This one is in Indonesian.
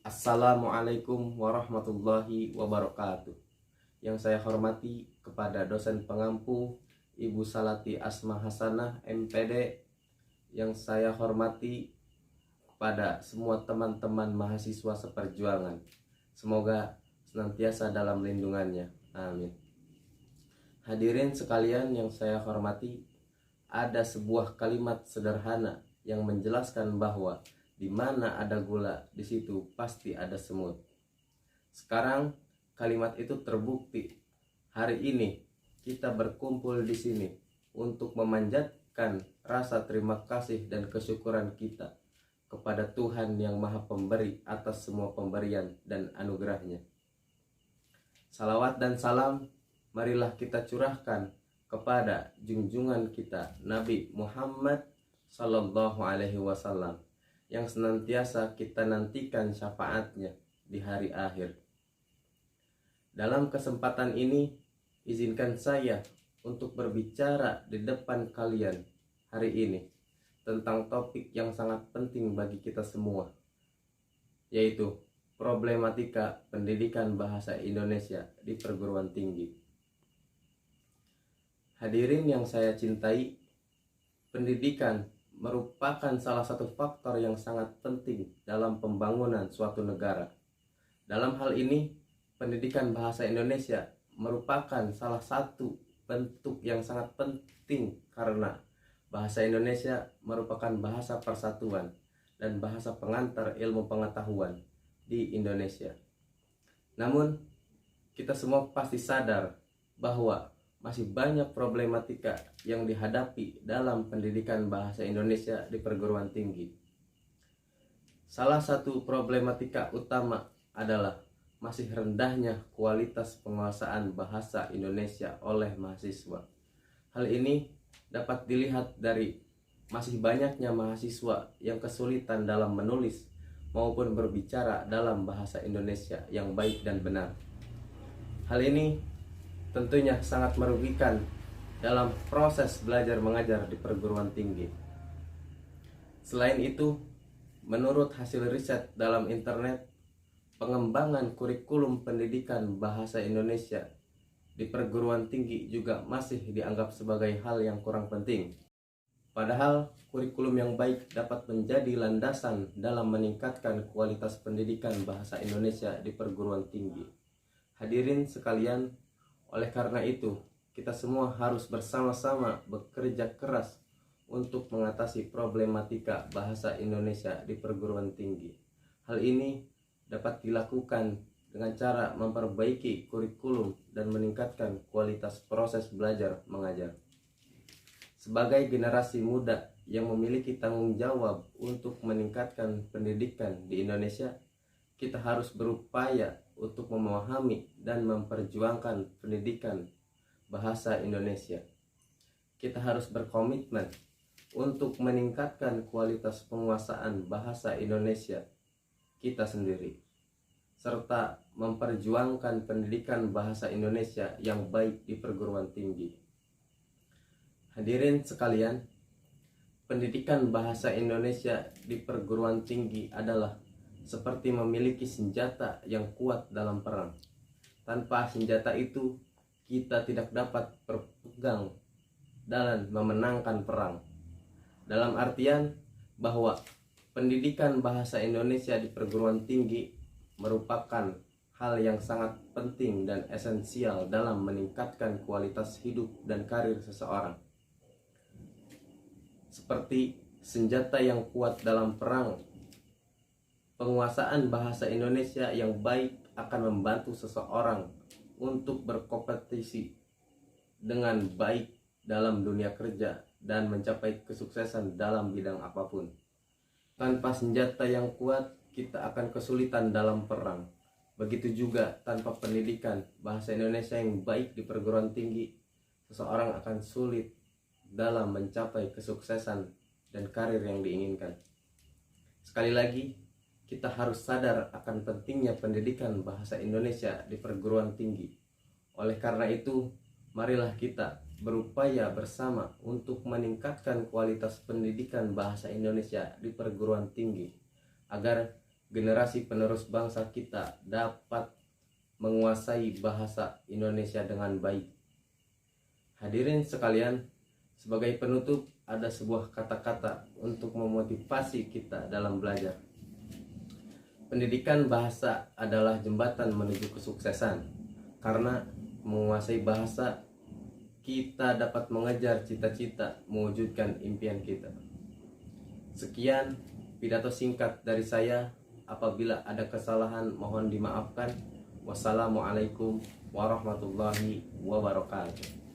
Assalamualaikum warahmatullahi wabarakatuh. Yang saya hormati kepada dosen pengampu Ibu Salati Asma Hasanah MPD. Yang saya hormati kepada semua teman-teman mahasiswa seperjuangan. Semoga senantiasa dalam lindungannya. Amin. Hadirin sekalian yang saya hormati, ada sebuah kalimat sederhana yang menjelaskan bahwa di mana ada gula, di situ pasti ada semut. Sekarang kalimat itu terbukti. Hari ini kita berkumpul di sini untuk memanjatkan rasa terima kasih dan kesyukuran kita kepada Tuhan yang Maha Pemberi atas semua pemberian dan anugerahnya. Salawat dan salam marilah kita curahkan kepada junjungan kita Nabi Muhammad Sallallahu Alaihi Wasallam yang senantiasa kita nantikan syafaatnya di hari akhir. Dalam kesempatan ini, izinkan saya untuk berbicara di depan kalian hari ini tentang topik yang sangat penting bagi kita semua, yaitu problematika pendidikan bahasa Indonesia di perguruan tinggi. Hadirin yang saya cintai, pendidikan merupakan salah satu faktor yang sangat penting dalam pembangunan suatu negara. Dalam hal ini, pendidikan bahasa Indonesia merupakan salah satu bentuk yang sangat penting karena bahasa Indonesia merupakan bahasa persatuan dan bahasa pengantar ilmu pengetahuan di Indonesia. Namun, kita semua pasti sadar bahwa masih banyak problematika yang dihadapi dalam pendidikan bahasa Indonesia di perguruan tinggi. Salah satu problematika utama adalah masih rendahnya kualitas penguasaan bahasa Indonesia oleh mahasiswa. Hal ini dapat dilihat dari masih banyaknya mahasiswa yang kesulitan dalam menulis maupun berbicara dalam bahasa Indonesia yang baik dan benar. Hal ini tentunya sangat merugikan dalam proses belajar mengajar di perguruan tinggi. Selain itu, menurut hasil riset dalam internet, pengembangan kurikulum pendidikan bahasa Indonesia di perguruan tinggi juga masih dianggap sebagai hal yang kurang penting. Padahal kurikulum yang baik dapat menjadi landasan dalam meningkatkan kualitas pendidikan bahasa Indonesia di perguruan tinggi. Hadirin sekalian, oleh karena itu, kita semua harus bersama-sama bekerja keras untuk mengatasi problematika bahasa Indonesia di perguruan tinggi. Hal ini dapat dilakukan dengan cara memperbaiki kurikulum dan meningkatkan kualitas proses belajar mengajar. Sebagai generasi muda yang memiliki tanggung jawab untuk meningkatkan pendidikan di Indonesia, kita harus berupaya untuk memahami dan memperjuangkan pendidikan bahasa Indonesia. Kita harus berkomitmen untuk meningkatkan kualitas penguasaan bahasa Indonesia kita sendiri, serta memperjuangkan pendidikan bahasa Indonesia yang baik di perguruan tinggi. Hadirin sekalian, pendidikan bahasa Indonesia di perguruan tinggi adalah seperti memiliki senjata yang kuat dalam perang. Tanpa senjata itu, kita tidak dapat berpegang dan memenangkan perang. Dalam artian bahwa pendidikan bahasa Indonesia di perguruan tinggi merupakan hal yang sangat penting dan esensial dalam meningkatkan kualitas hidup dan karir seseorang. Seperti senjata yang kuat dalam perang, penguasaan bahasa Indonesia yang baik akan membantu seseorang untuk berkompetisi dengan baik dalam dunia kerja dan mencapai kesuksesan dalam bidang apapun. Tanpa senjata yang kuat, kita akan kesulitan dalam perang. Begitu juga tanpa pendidikan bahasa Indonesia yang baik di perguruan tinggi, seseorang akan sulit dalam mencapai kesuksesan dan karir yang diinginkan. Sekali lagi, kita harus sadar akan pentingnya pendidikan bahasa Indonesia di perguruan tinggi. Oleh karena itu, marilah kita berupaya bersama untuk meningkatkan kualitas pendidikan bahasa Indonesia di perguruan tinggi, agar generasi penerus bangsa kita dapat menguasai bahasa Indonesia dengan baik. Hadirin sekalian, sebagai penutup ada sebuah kata-kata untuk memotivasi kita dalam belajar. Pendidikan bahasa adalah jembatan menuju kesuksesan, karena menguasai bahasa kita dapat mengejar cita-cita, mewujudkan impian kita. Sekian pidato singkat dari saya. Apabila ada kesalahan mohon dimaafkan. Wassalamualaikum warahmatullahi wabarakatuh.